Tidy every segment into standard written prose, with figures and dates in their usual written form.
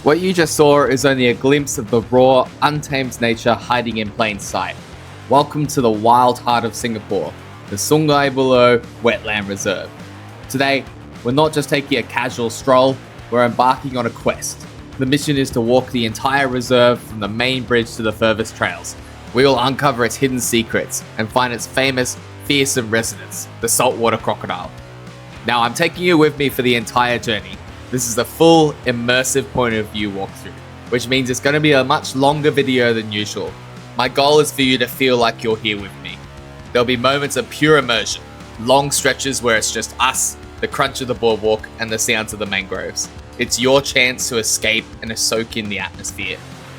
What you just saw is only a glimpse of the raw, untamed nature hiding in plain sight. Welcome to the wild heart of Singapore, the Sungei Buloh Wetland Reserve. Today, we're not just taking a casual stroll, we're embarking on a quest. The mission is to walk the entire reserve from the main bridge to the furthest trails. We will uncover its hidden secrets and find its famous, fearsome residents, the saltwater crocodile. Now I'm taking you with me for the entire journey. This is a full, immersive point of view walkthrough, which means it's going to be a much longer video than usual. My goal is for you to feel like you're here with me. There'll be moments of pure immersion, long stretches where it's just us, the crunch of the boardwalk, and the sounds of the mangroves. It's your chance to escape and to soak in the atmosphere.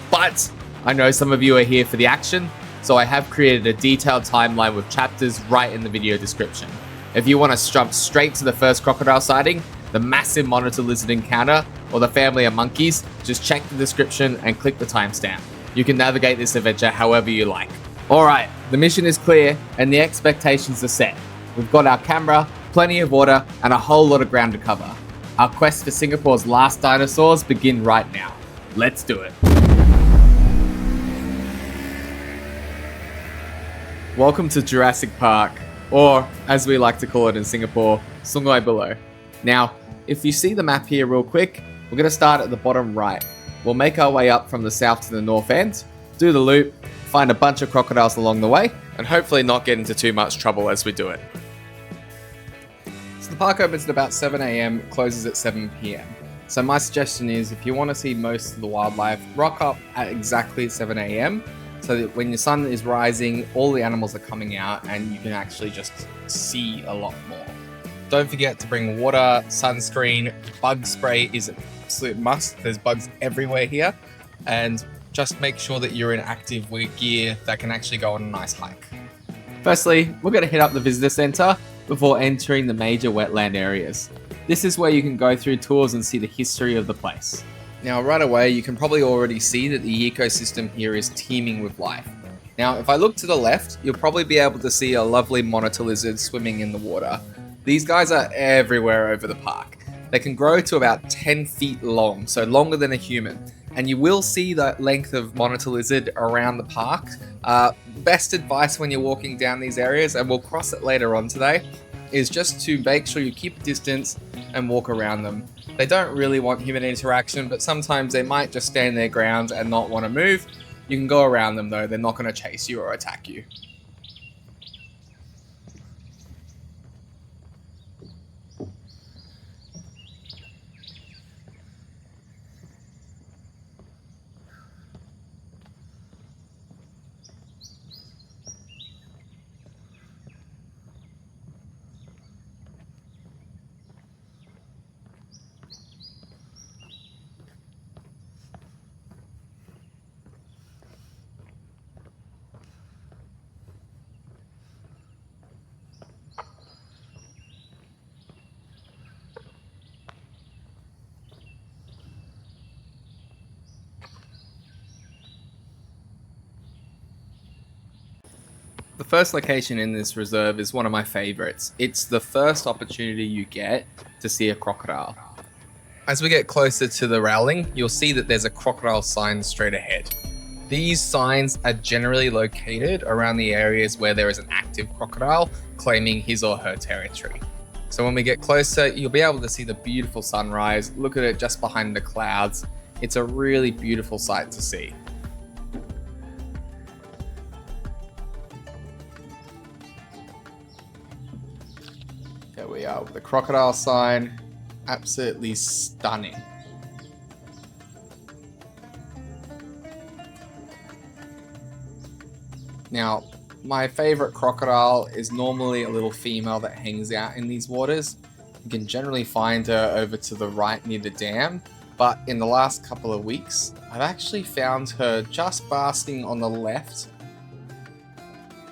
But I know some of you are here for the action, so I have created a detailed timeline with chapters right in the video description. If you want to jump straight to the first crocodile sighting, the massive monitor lizard encounter, or the family of monkeys, just check the description and click the timestamp. You can navigate this adventure however you like. Alright, the mission is clear and the expectations are set. We've got our camera, plenty of water, and a whole lot of ground to cover. Our quest for Singapore's last dinosaurs begin right now. Let's do it. Welcome to Jurassic Park, or as we like to call it in Singapore, Sungei Buloh. Now, if you see the map here real quick, we're going to start at the bottom right. We'll make our way up from the south to the north end, do the loop, find a bunch of crocodiles along the way, and hopefully not get into too much trouble as we do it. So the park opens at about 7 AM, closes at 7 PM. So my suggestion is if you want to see most of the wildlife, rock up at exactly 7 AM so that when the sun is rising, all the animals are coming out and you can actually just see a lot more. Don't forget to bring water, sunscreen, bug spray is an absolute must. There's bugs everywhere here. And just make sure that you're in active gear that can actually go on a nice hike. Firstly, we're going to hit up the visitor center before entering the major wetland areas. This is where you can go through tours and see the history of the place. Now right away, you can probably already see that the ecosystem here is teeming with life. Now, if I look to the left, you'll probably be able to see a lovely monitor lizard swimming in the water. These guys are everywhere over the park. They can grow to about 10 feet long, so longer than a human. And you will see the length of monitor lizard around the park. Best advice when you're walking down these areas, and we'll cross it later on today, is just to make sure you keep distance and walk around them. They don't really want human interaction, but sometimes they might just stand their ground and not want to move. You can go around them though, they're not going to chase you or attack you. The first location in this reserve is one of my favorites. It's the first opportunity you get to see a crocodile. As we get closer to the railing, you'll see that there's a crocodile sign straight ahead. These signs are generally located around the areas where there is an active crocodile claiming his or her territory. So when we get closer, you'll be able to see the beautiful sunrise. Look at it just behind the clouds. It's a really beautiful sight to see. There we are with the crocodile sign. Absolutely stunning. Now, my favorite crocodile is normally a little female that hangs out in these waters. You can generally find her over to the right near the dam, but in the last couple of weeks, I've actually found her just basking on the left.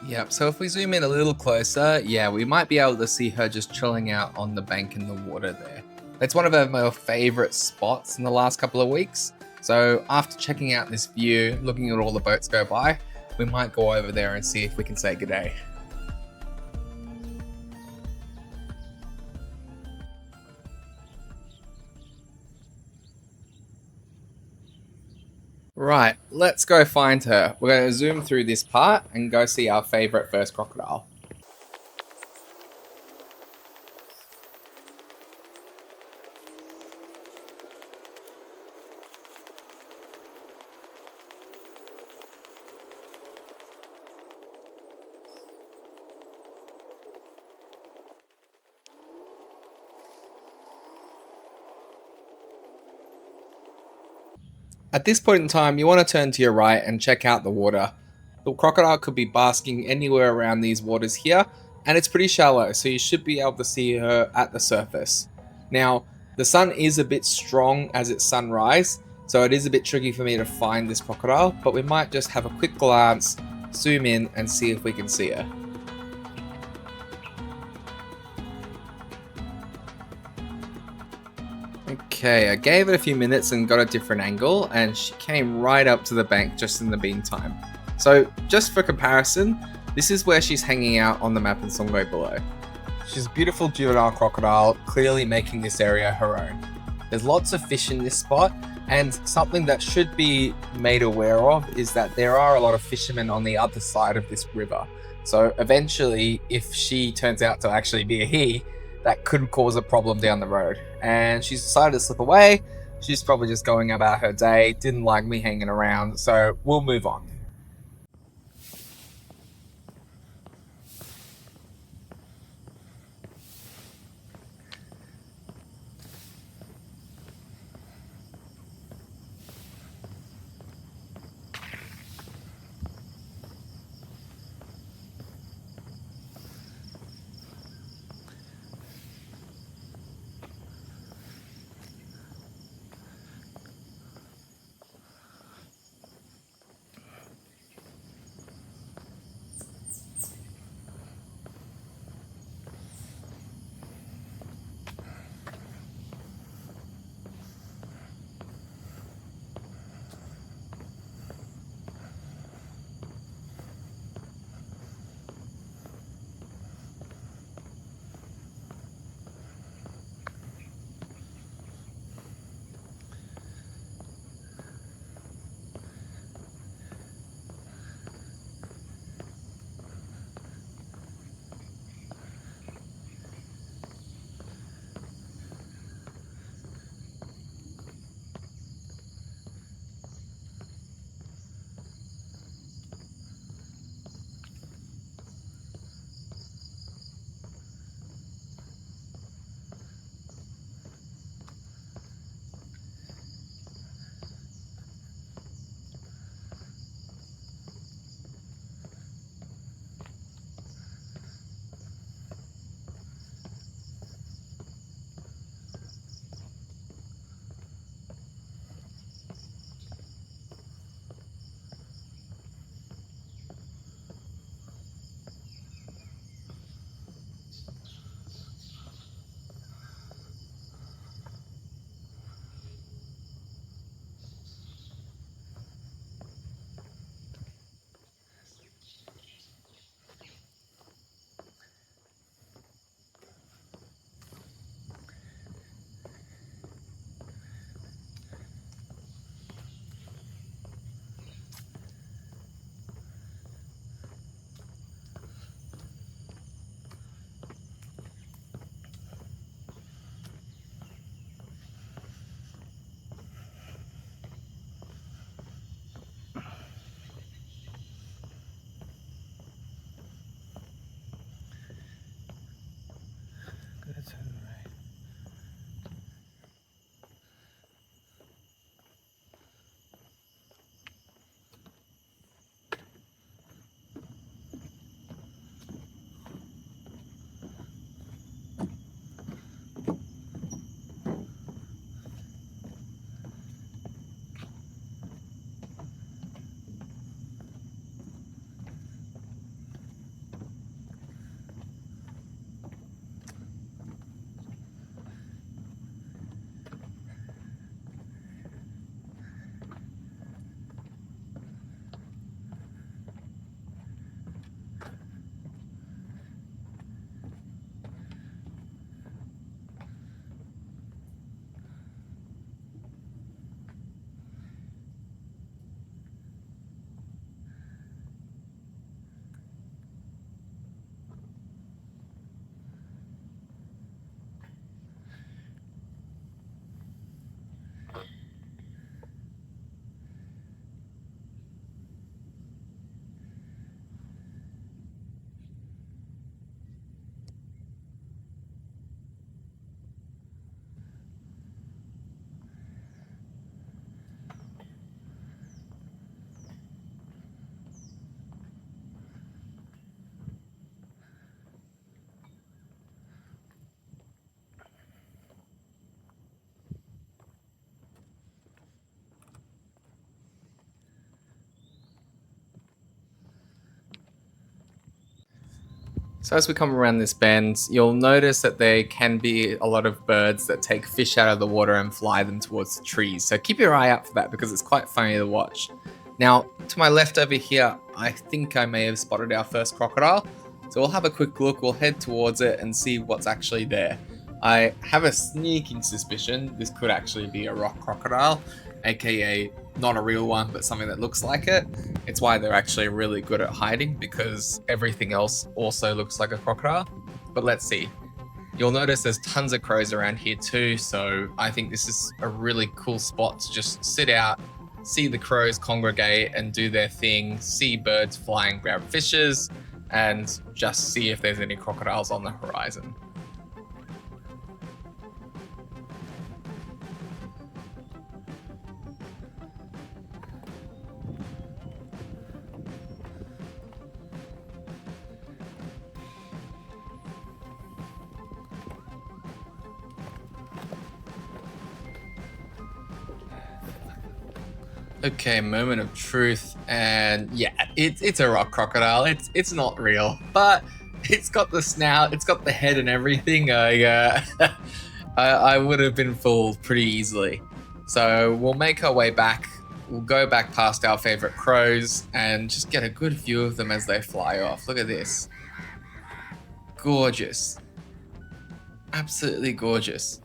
Yep, so if we zoom in a little closer, yeah, we might be able to see her just chilling out on the bank in the water there. It's one of my favorite spots in the last couple of weeks. So after checking out this view, looking at all the boats go by, we might go over there and see if we can say good day. Right, let's go find her. We're going to zoom through this part and go see our favorite first crocodile. At this point in time, you want to turn to your right and check out the water. The crocodile could be basking anywhere around these waters here, and it's pretty shallow, so you should be able to see her at the surface. Now, the sun is a bit strong as it's sunrise, so it is a bit tricky for me to find this crocodile, but we might just have a quick glance, zoom in, and see if we can see her. Okay, I gave it a few minutes and got a different angle, and she came right up to the bank just in the meantime. So, just for comparison, this is where she's hanging out on the map in Sungei Buloh. She's a beautiful juvenile crocodile, clearly making this area her own. There's lots of fish in this spot, and something that should be made aware of is that there are a lot of fishermen on the other side of this river. So eventually, if she turns out to actually be a he, that could cause a problem down the road. And she's decided to slip away. She's probably just going about her day, didn't like me hanging around, so we'll move on. So as we come around this bend, you'll notice that there can be a lot of birds that take fish out of the water and fly them towards the trees. So keep your eye out for that because it's quite funny to watch. Now, to my left over here, I think I may have spotted our first crocodile. So we'll have a quick look, we'll head towards it and see what's actually there. I have a sneaking suspicion this could actually be a rock crocodile, aka not a real one, but something that looks like it. It's why they're actually really good at hiding, because everything else also looks like a crocodile. But let's see. You'll notice there's tons of crows around here too, so I think this is a really cool spot to just sit out, see the crows congregate and do their thing, see birds flying, grab fishes, and just see if there's any crocodiles on the horizon. Okay, moment of truth, and yeah, it's a rock crocodile. It's not real, but it's got the snout, it's got the head and everything. I would have been fooled pretty easily. So we'll make our way back. We'll go back past our favorite crows and just get a good view of them as they fly off. Look at this, gorgeous, absolutely gorgeous.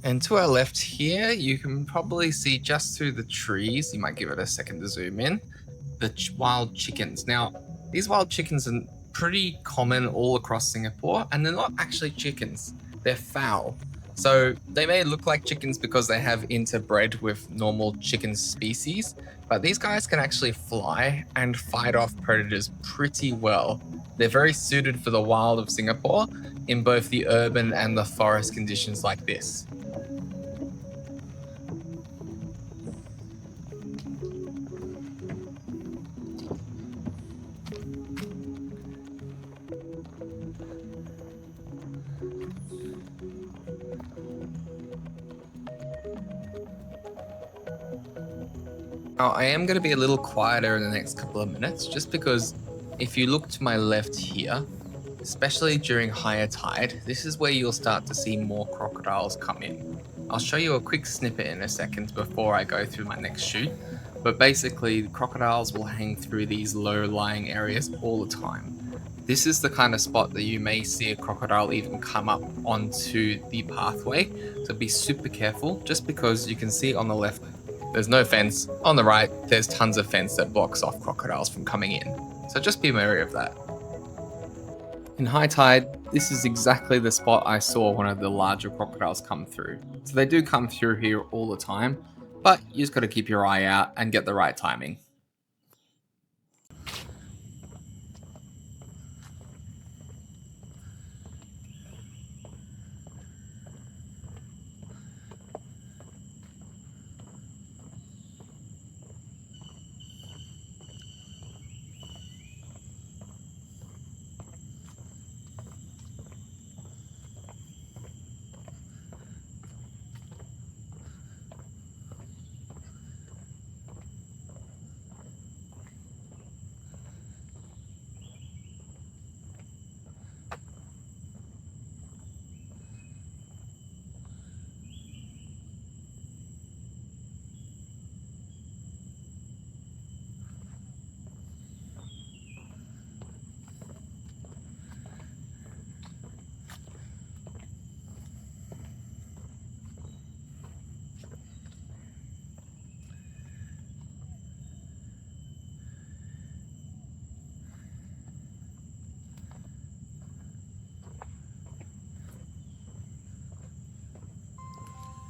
And to our left here, you can probably see just through the trees, you might give it a second to zoom in, the wild chickens. Now, these wild chickens are pretty common all across Singapore, and they're not actually chickens, they're fowl. So they may look like chickens because they have interbred with normal chicken species, but these guys can actually fly and fight off predators pretty well. They're very suited for the wild of Singapore in both the urban and the forest conditions like this. Now, I am going to be a little quieter in the next couple of minutes, just because if you look to my left here, especially during higher tide, this is where you'll start to see more crocodiles come in. I'll show you a quick snippet in a second before I go through my next shoot, but basically crocodiles will hang through these low-lying areas all the time. This is the kind of spot that you may see a crocodile even come up onto the pathway, so be super careful, just because you can see on the left there's no fence. On the right, there's tons of fence that blocks off crocodiles from coming in. So just be wary of that. In high tide, this is exactly the spot I saw one of the larger crocodiles come through. So they do come through here all the time, but you just got to keep your eye out and get the right timing.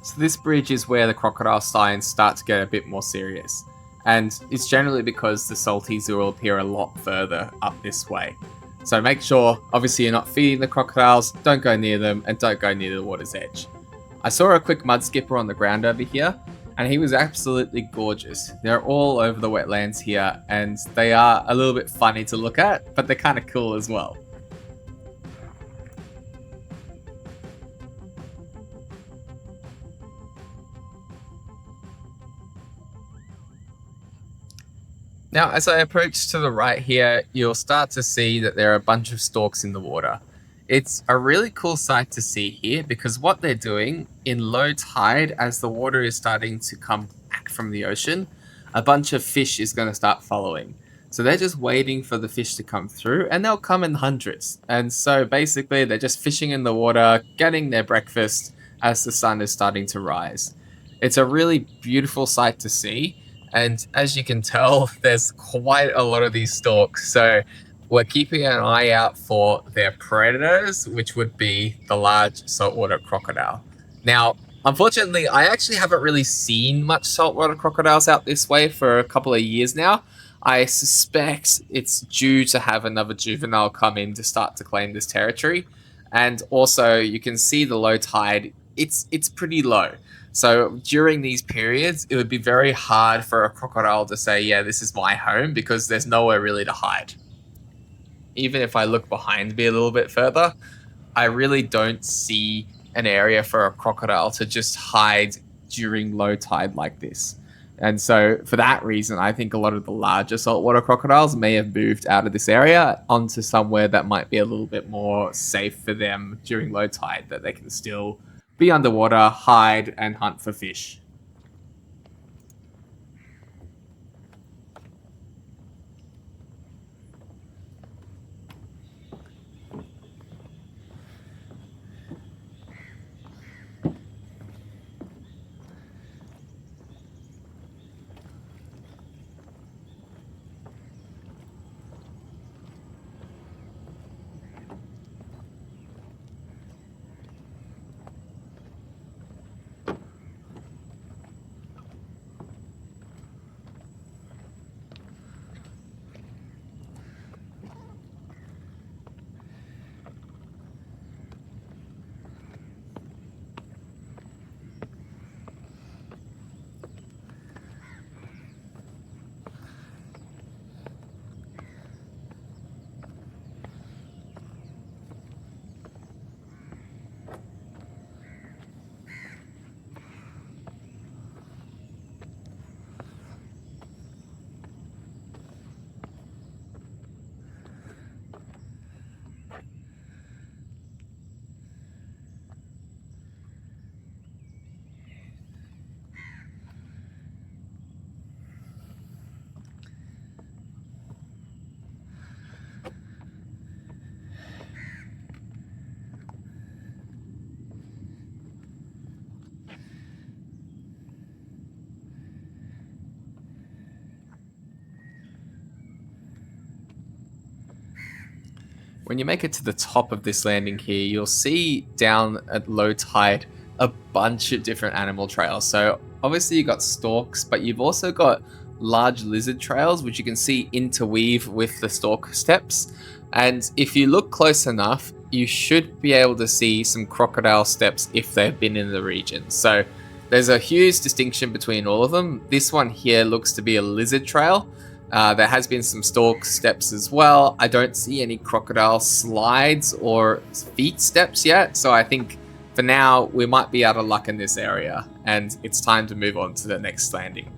So this bridge is where the crocodile signs start to get a bit more serious. And it's generally because the salties will appear a lot further up this way. So make sure, obviously, you're not feeding the crocodiles, don't go near them, and don't go near the water's edge. I saw a quick mudskipper on the ground over here, and he was absolutely gorgeous. They're all over the wetlands here, and they are a little bit funny to look at, but they're kind of cool as well. Now, as I approach to the right here, you'll start to see that there are a bunch of storks in the water. It's a really cool sight to see here because what they're doing in low tide, as the water is starting to come back from the ocean, a bunch of fish is going to start following. So they're just waiting for the fish to come through, and they'll come in hundreds. And so basically, they're just fishing in the water, getting their breakfast as the sun is starting to rise. It's a really beautiful sight to see. And as you can tell, there's quite a lot of these storks. So we're keeping an eye out for their predators, which would be the large saltwater crocodile. Now, unfortunately, I actually haven't really seen much saltwater crocodiles out this way for a couple of years now. I suspect it's due to have another juvenile come in to start to claim this territory. And also, you can see the low tide, it's pretty low. So during these periods, it would be very hard for a crocodile to say, yeah, this is my home, because there's nowhere really to hide. Even if I look behind me a little bit further, I really don't see an area for a crocodile to just hide during low tide like this. And so for that reason, I think a lot of the larger saltwater crocodiles may have moved out of this area onto somewhere that might be a little bit more safe for them during low tide, that they can still be underwater, hide, and hunt for fish. When you make it to the top of this landing here, you'll see down at low tide a bunch of different animal trails. So obviously you got storks, but you've also got large lizard trails, which you can see interweave with the stork steps. And if you look close enough, you should be able to see some crocodile steps if they've been in the region. So there's a huge distinction between all of them. This one here looks to be a lizard trail. There has been some stork steps as well. I don't see any crocodile slides or feet steps yet, so I think for now we might be out of luck in this area, and it's time to move on to the next landing.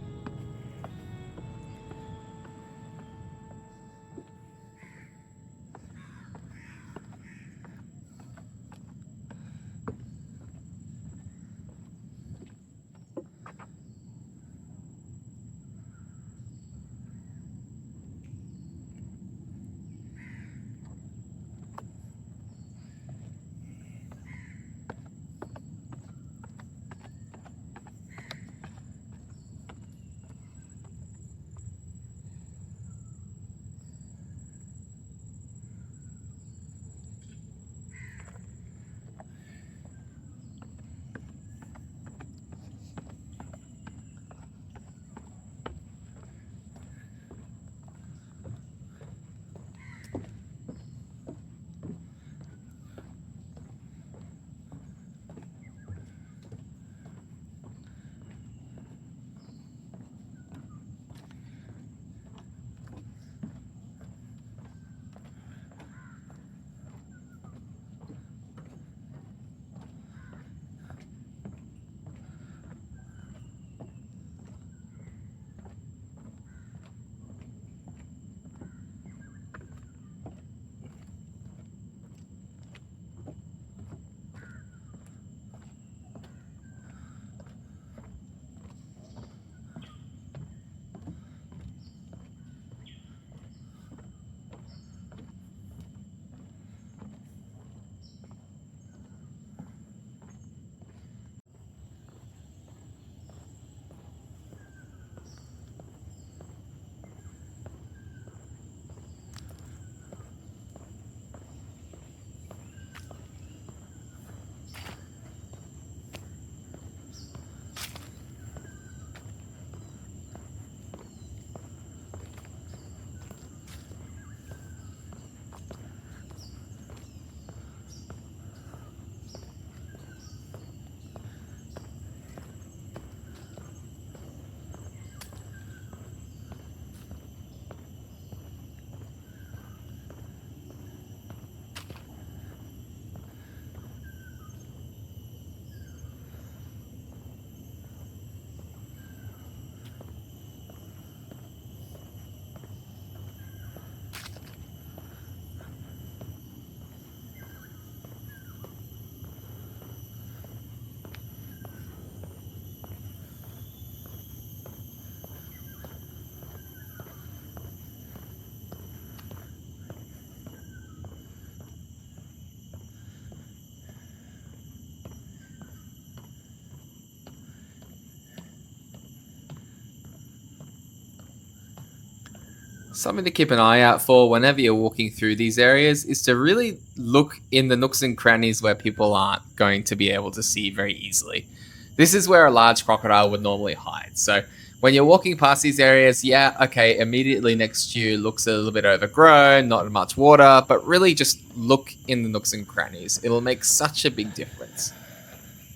Something to keep an eye out for whenever you're walking through these areas is to really look in the nooks and crannies where people aren't going to be able to see very easily. This is where a large crocodile would normally hide. So when you're walking past these areas, yeah, okay, immediately next to you looks a little bit overgrown, not much water, but really just look in the nooks and crannies. It'll make such a big difference.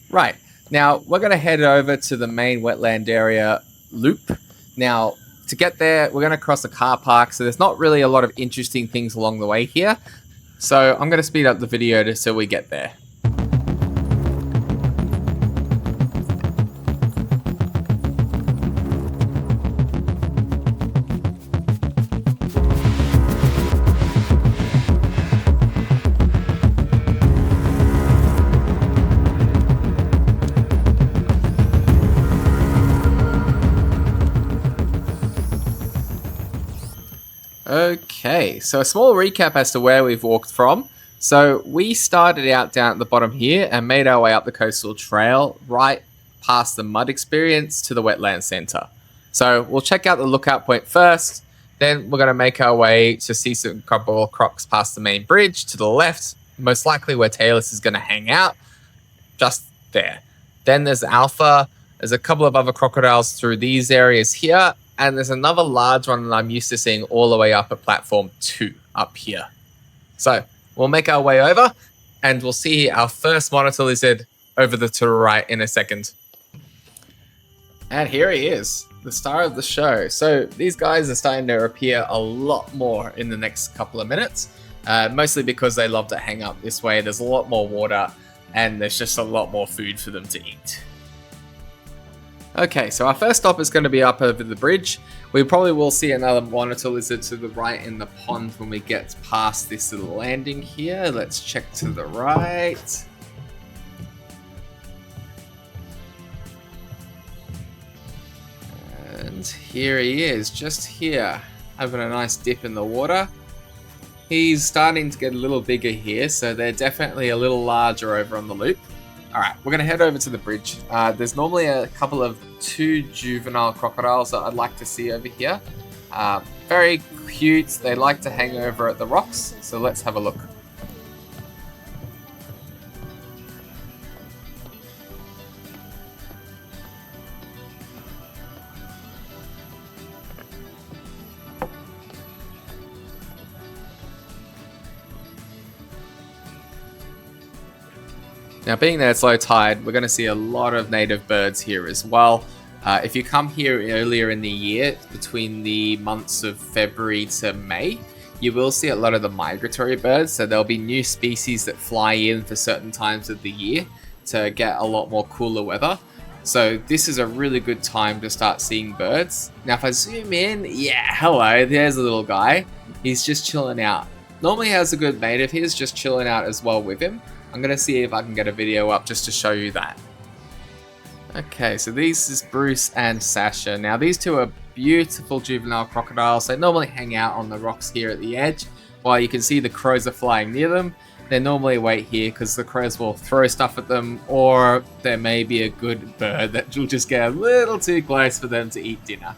Right, now we're going to head over to the main wetland area loop. Now, to get there, we're going to cross a car park, so there's not really a lot of interesting things along the way here. So I'm going to speed up the video just so we get there. Okay, so a small recap as to where we've walked from. So we started out down at the bottom here and made our way up the coastal trail right past the mud experience to the wetland center. So we'll check out the lookout point first, then we're going to make our way to see some couple of crocs past the main bridge to the left, most likely where Taylor's is going to hang out, just there. Then there's Alpha, there's a couple of other crocodiles through these areas here, and there's another large one that I'm used to seeing all the way up at platform 2 up here. So we'll make our way over and we'll see our first monitor lizard over to the right in a second. And here he is, the star of the show. So these guys are starting to appear a lot more in the next couple of minutes, mostly because they love to hang up this way. There's a lot more water and there's just a lot more food for them to eat. Okay, so our first stop is going to be up over the bridge. We probably will see another monitor lizard to the right in the pond when we get past this little landing here. Let's check to the right. And here he is, just here, having a nice dip in the water. He's starting to get a little bigger here, so they're definitely a little larger over on the loop. Alright, we're going to head over to the bridge. There's normally a couple of 2 juvenile crocodiles that I'd like to see over here. Very cute. They like to hang over at the rocks, so let's have a look. Now, being that it's low tide, we're going to see a lot of native birds here as well. If you come here earlier in the year, between the months of February to May, you will see a lot of the migratory birds. So there'll be new species that fly in for certain times of the year to get a lot more cooler weather. So this is a really good time to start seeing birds. Now, if I zoom in, yeah, hello, there's a little guy. He's just chilling out. Normally has a good mate of his just chilling out as well with him. I'm going to see if I can get a video up just to show you that. Okay, so this is Bruce and Sasha. Now, these two are beautiful juvenile crocodiles. They normally hang out on the rocks here at the edge. While you can see the crows are flying near them, they normally wait here because the crows will throw stuff at them, or there may be a good bird that will just get a little too close for them to eat dinner.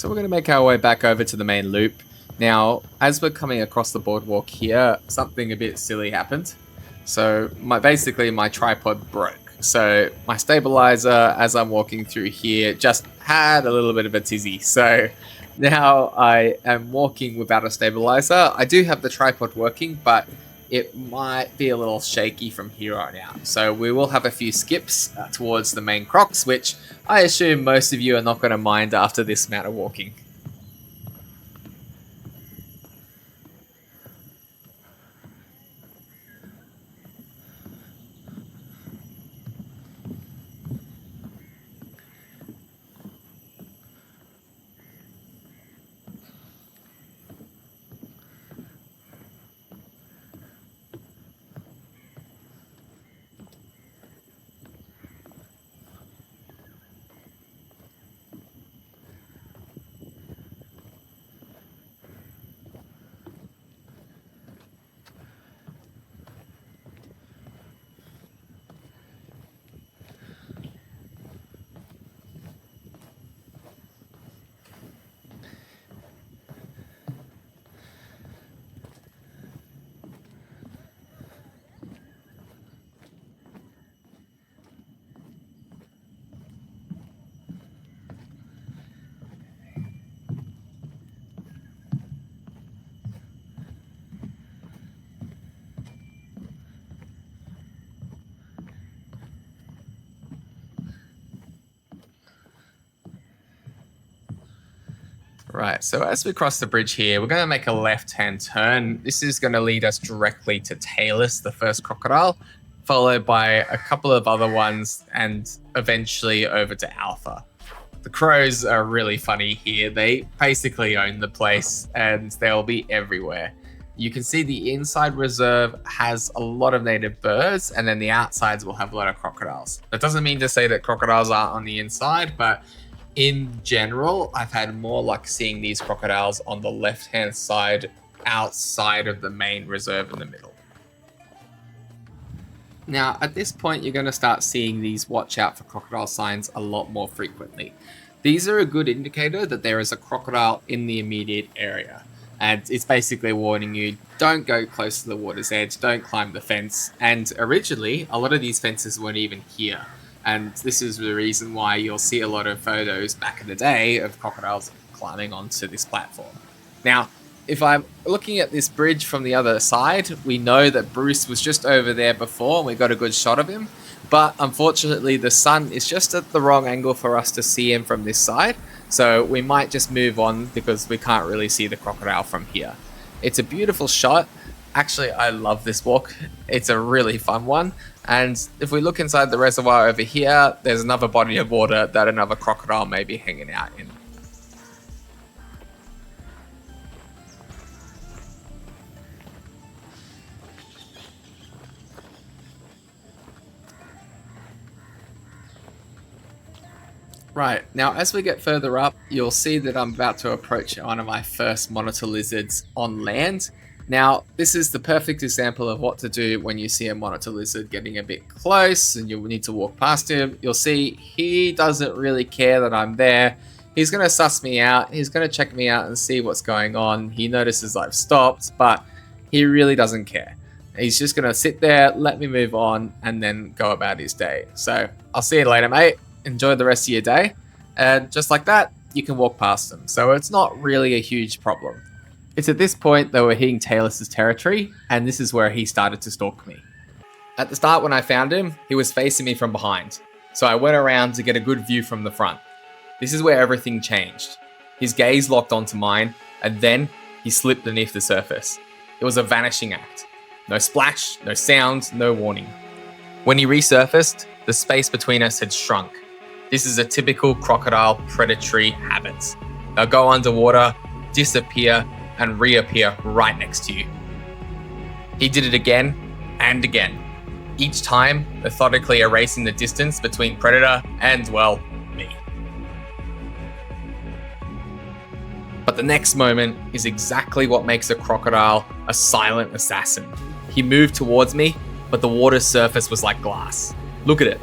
So we're going to make our way back over to the main loop. Now, as we're coming across the boardwalk here, something a bit silly happened. So basically my tripod broke. So my stabilizer, as I'm walking through here, just had a little bit of a tizzy. So now I am walking without a stabilizer. I do have the tripod working, but it might be a little shaky from here on out. So we will have a few skips towards the main Crocs, which I assume most of you are not going to mind after this amount of walking. Right, so as we cross the bridge here, we're going to make a left-hand turn. This is going to lead us directly to Talus, the first crocodile, followed by a couple of other ones, and eventually over to Alpha. The crows are really funny here. They basically own the place, and they'll be everywhere. You can see the inside reserve has a lot of native birds, and then the outsides will have a lot of crocodiles. That doesn't mean to say that crocodiles aren't on the inside, but in general, I've had more luck seeing these crocodiles on the left-hand side outside of the main reserve in the middle. Now, at this point, you're going to start seeing these watch out for crocodile signs a lot more frequently. These are a good indicator that there is a crocodile in the immediate area. And it's basically warning you, don't go close to the water's edge, don't climb the fence. And originally, a lot of these fences weren't even here. And this is the reason why you'll see a lot of photos back in the day of crocodiles climbing onto this platform. Now, if I'm looking at this bridge from the other side, we know that Bruce was just over there before and we got a good shot of him. But unfortunately, the sun is just at the wrong angle for us to see him from this side. So we might just move on because we can't really see the crocodile from here. It's a beautiful shot. Actually, I love this walk. It's a really fun one. And if we look inside the reservoir over here, there's another body of water that another crocodile may be hanging out in. Right, now as we get further up, you'll see that I'm about to approach one of my first monitor lizards on land. Now, this is the perfect example of what to do when you see a monitor lizard getting a bit close and you need to walk past him. You'll see he doesn't really care that I'm there. He's going to suss me out. He's going to check me out and see what's going on. He notices I've stopped, but he really doesn't care. He's just going to sit there, let me move on, and then go about his day. So I'll see you later, mate. Enjoy the rest of your day. And just like that, you can walk past them. So it's not really a huge problem. It's at this point that we're hitting Talus's territory, and this is where he started to stalk me. At the start when I found him, he was facing me from behind. So I went around to get a good view from the front. This is where everything changed. His gaze locked onto mine, and then he slipped beneath the surface. It was a vanishing act. No splash, no sound, no warning. When he resurfaced, the space between us had shrunk. This is a typical crocodile predatory habit. They'll go underwater, disappear, and reappear right next to you. He did it again and again, each time methodically erasing the distance between predator and, well, me. But the next moment is exactly what makes a crocodile a silent assassin. He moved towards me, but the water's surface was like glass. Look at it.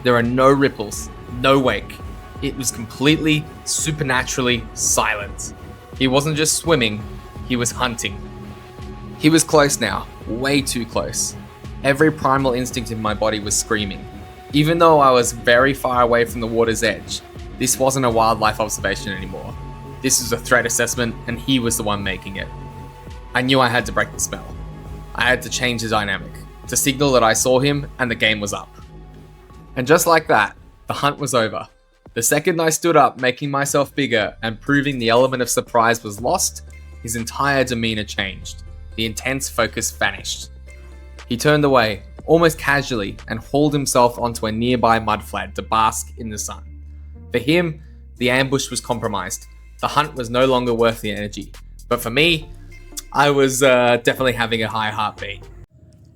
There are no ripples, no wake. It was completely, supernaturally silent. He wasn't just swimming, he was hunting. He was close now, way too close. Every primal instinct in my body was screaming. Even though I was very far away from the water's edge, this wasn't a wildlife observation anymore. This was a threat assessment, and he was the one making it. I knew I had to break the spell. I had to change the dynamic, to signal that I saw him and the game was up. And just like that, the hunt was over. The second I stood up, making myself bigger and proving the element of surprise was lost, his entire demeanor changed. The intense focus vanished. He turned away, almost casually, and hauled himself onto a nearby mudflat to bask in the sun. For him, the ambush was compromised. The hunt was no longer worth the energy. But for me, I was definitely having a high heartbeat.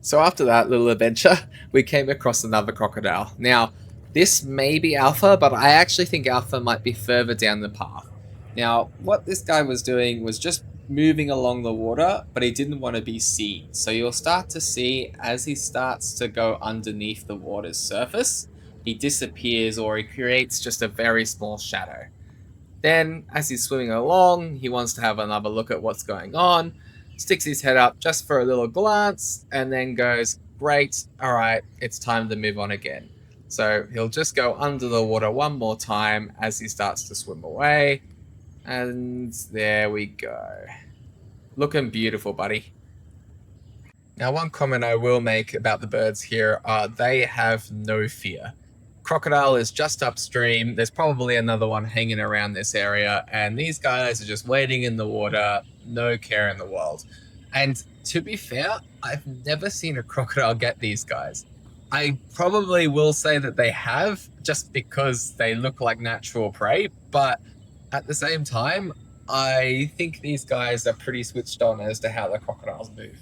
So after that little adventure, we came across another crocodile. Now, this may be Alpha, but I actually think Alpha might be further down the path. Now, what this guy was doing was just moving along the water, but he didn't want to be seen. So you'll start to see as he starts to go underneath the water's surface, he disappears or he creates just a very small shadow. Then, as he's swimming along, he wants to have another look at what's going on, sticks his head up just for a little glance, and then goes, great, alright, it's time to move on again. So he'll just go under the water one more time as he starts to swim away. And there we go. Looking beautiful, buddy. Now, one comment I will make about the birds here are they have no fear. Crocodile is just upstream. There's probably another one hanging around this area, and these guys are just waiting in the water, no care in the world. And to be fair, I've never seen a crocodile get these guys. I probably will say that they have, just because they look like natural prey, but at the same time, I think these guys are pretty switched on as to how the crocodiles move.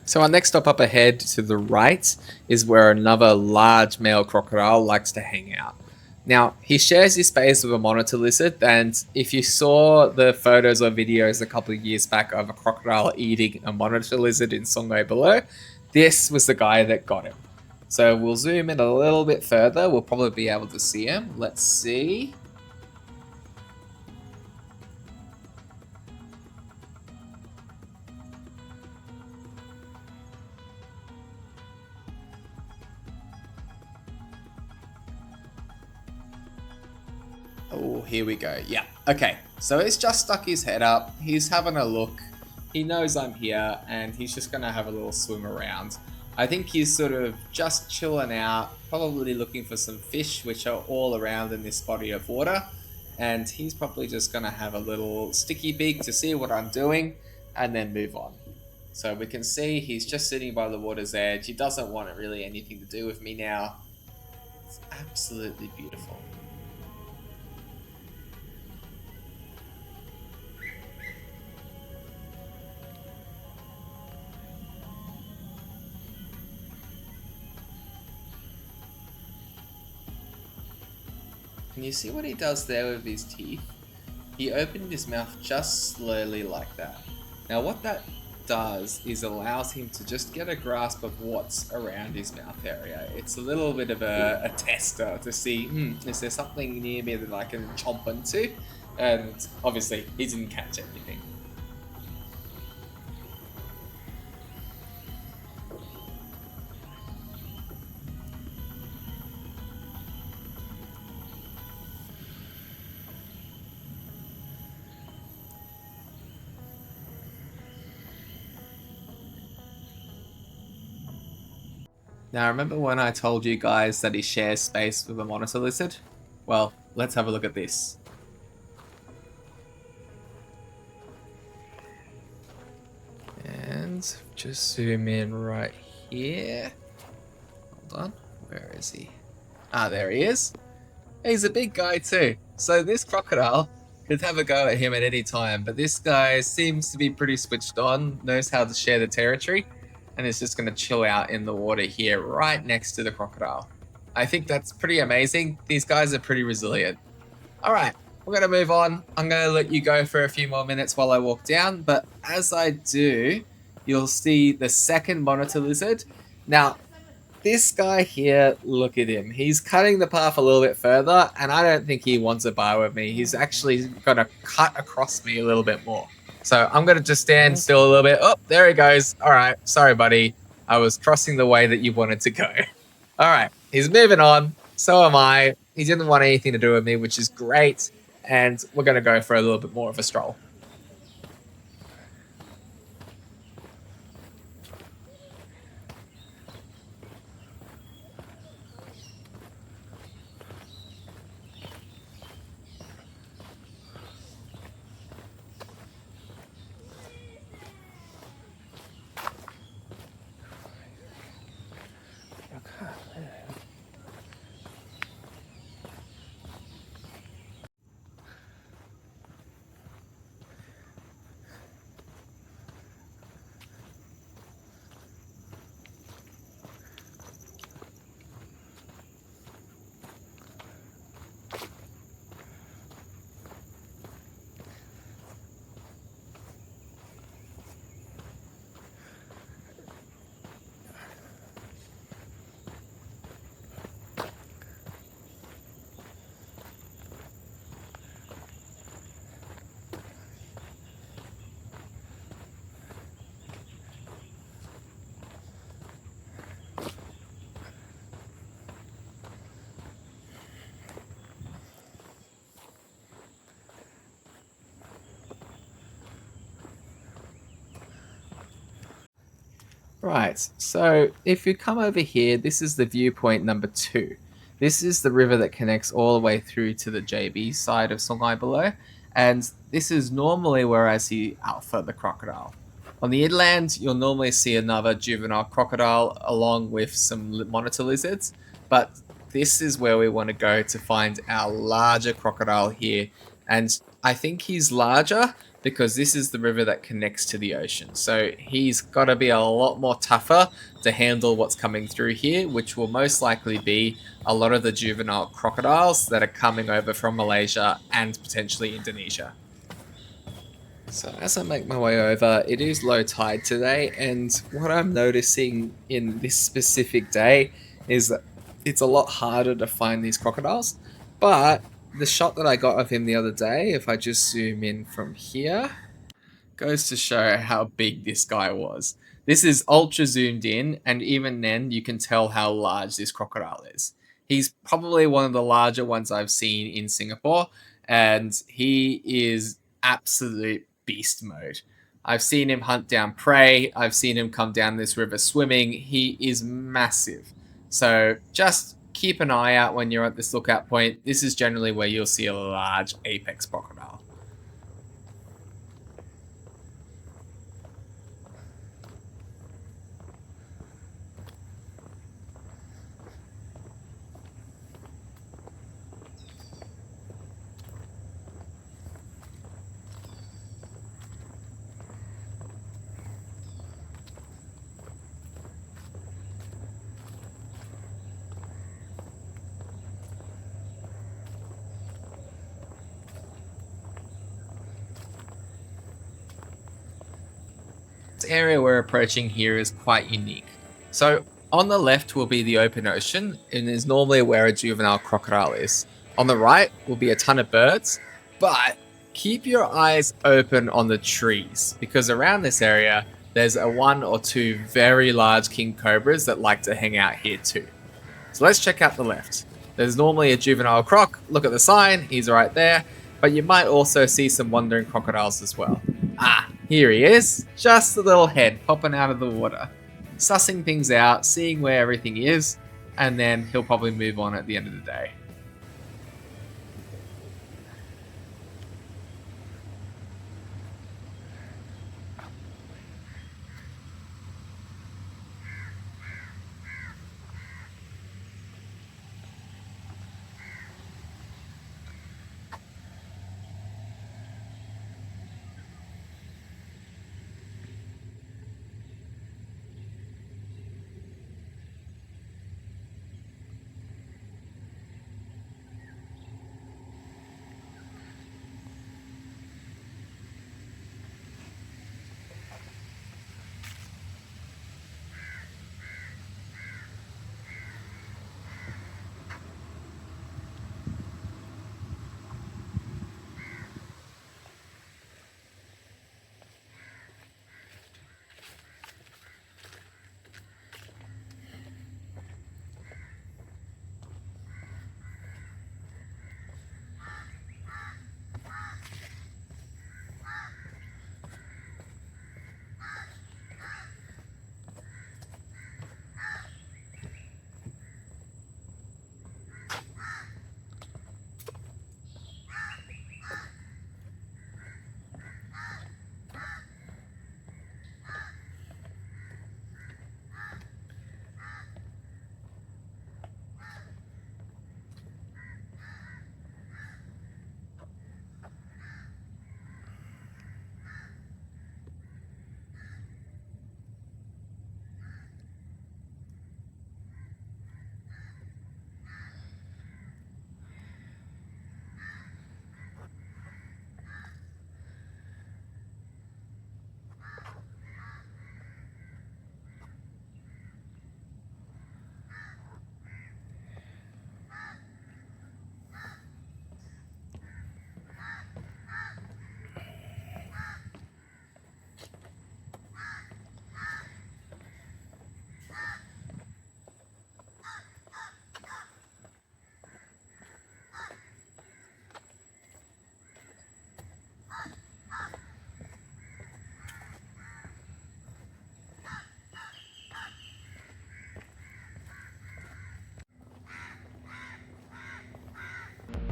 So our next stop up ahead to the right is where another large male crocodile likes to hang out. Now, he shares his space with a monitor lizard, and if you saw the photos or videos a couple of years back of a crocodile eating a monitor lizard in Sungei Buloh, this was the guy that got him. So we'll zoom in a little bit further. We'll probably be able to see him. Let's see. Oh, here we go. Yeah. Okay. So he's just stuck his head up. He's having a look. He knows I'm here, and he's just going to have a little swim around. I think he's sort of just chilling out, probably looking for some fish, which are all around in this body of water. And he's probably just going to have a little sticky beak to see what I'm doing, and then move on. So we can see he's just sitting by the water's edge. He doesn't want really anything to do with me now. It's absolutely beautiful. Can you see what he does there with his teeth? He opened his mouth just slowly like that. Now what that does is allows him to just get a grasp of what's around his mouth area. It's a little bit of a tester to see, is there something near me that I can chomp into? And obviously he didn't catch anything. Now, remember when I told you guys that he shares space with a monitor lizard? Well, let's have a look at this. And just zoom in right here. Hold on, where is he? Ah, there he is. He's a big guy too. So this crocodile could have a go at him at any time, but this guy seems to be pretty switched on, knows how to share the territory, and is just going to chill out in the water here right next to the crocodile. I think that's pretty amazing. These guys are pretty resilient. All right, we're going to move on. I'm going to let you go for a few more minutes while I walk down, but as I do, you'll see the second monitor lizard. Now, this guy here, look at him. He's cutting the path a little bit further, and I don't think he wants a bar with me. He's actually going to cut across me a little bit more. So I'm going to just stand still a little bit. Oh, there he goes. All right. Sorry, buddy. I was crossing the way that you wanted to go. All right. He's moving on. So am I. He didn't want anything to do with me, which is great. And we're going to go for a little bit more of a stroll. Right, so if you come over here, this is the viewpoint number 2. This is the river that connects all the way through to the JB side of Sungei Buloh, and this is normally where I see Alpha, the crocodile. On the inland, you'll normally see another juvenile crocodile along with some monitor lizards, but this is where we want to go to find our larger crocodile here, and I think he's larger because this is the river that connects to the ocean. So he's got to be a lot more tougher to handle what's coming through here, which will most likely be a lot of the juvenile crocodiles that are coming over from Malaysia and potentially Indonesia. So as I make my way over, it is low tide today, and what I'm noticing in this specific day is that it's a lot harder to find these crocodiles, but the shot that I got of him the other day, if I just zoom in from here, goes to show how big this guy was. This is ultra zoomed in, and even then you can tell how large this crocodile is. He's probably one of the larger ones I've seen in Singapore, and he is absolute beast mode. I've seen him hunt down prey. I've seen him come down this river swimming. He is massive. So just keep an eye out when you're at this lookout point. This is generally where you'll see a large apex crocodile. This area we're approaching here is quite unique. So on the left will be the open ocean, and is normally where a juvenile crocodile is. On the right will be a ton of birds, but keep your eyes open on the trees, because around this area there's a 1 or 2 very large king cobras that like to hang out here too. So let's check out the left. There's normally a juvenile croc. Look at the sign, he's right there, but you might also see some wandering crocodiles as well. Ah, here he is, just a little head popping out of the water, sussing things out, seeing where everything is, and then he'll probably move on at the end of the day.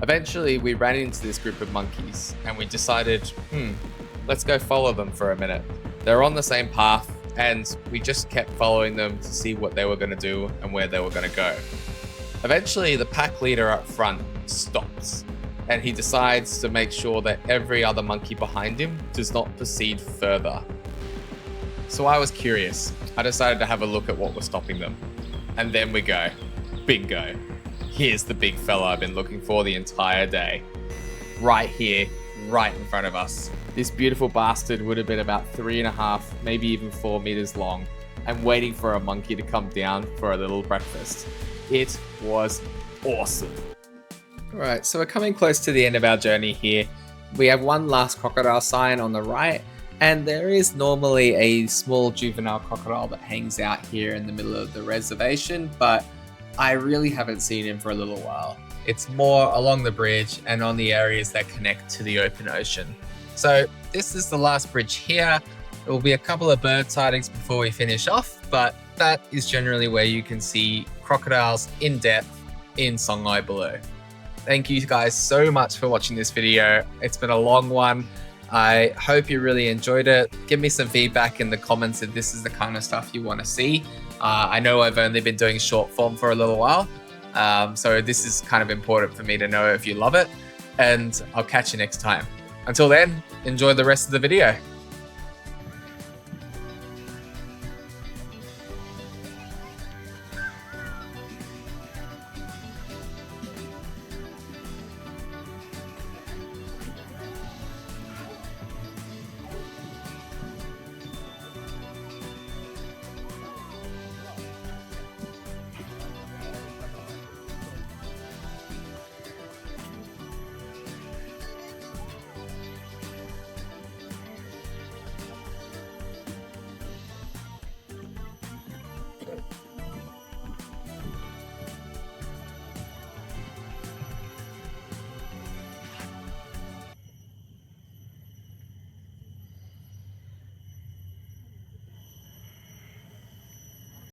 Eventually, we ran into this group of monkeys and we decided, let's go follow them for a minute. They're on the same path and we just kept following them to see what they were going to do and where they were going to go. Eventually, the pack leader up front stops and he decides to make sure that every other monkey behind him does not proceed further. So I was curious. I decided to have a look at what was stopping them. And then we go, bingo. Here's the big fella I've been looking for the entire day. Right here, right in front of us. This beautiful bastard would have been about 3.5, maybe even 4 meters long, and waiting for a monkey to come down for a little breakfast. It was awesome. All right, so we're coming close to the end of our journey here. We have one last crocodile sign on the right, and there is normally a small juvenile crocodile that hangs out here in the middle of the reservation, but I really haven't seen him for a little while. It's more along the bridge and on the areas that connect to the open ocean. So this is the last bridge here. There will be a couple of bird sightings before we finish off, but that is generally where you can see crocodiles in depth in Sungei Buloh. Thank you guys so much for watching this video. It's been a long one. I hope you really enjoyed it. Give me some feedback in the comments if this is the kind of stuff you want to see. I know I've only been doing short form for a little while, so this is kind of important for me to know if you love it, and I'll catch you next time. Until then, enjoy the rest of the video.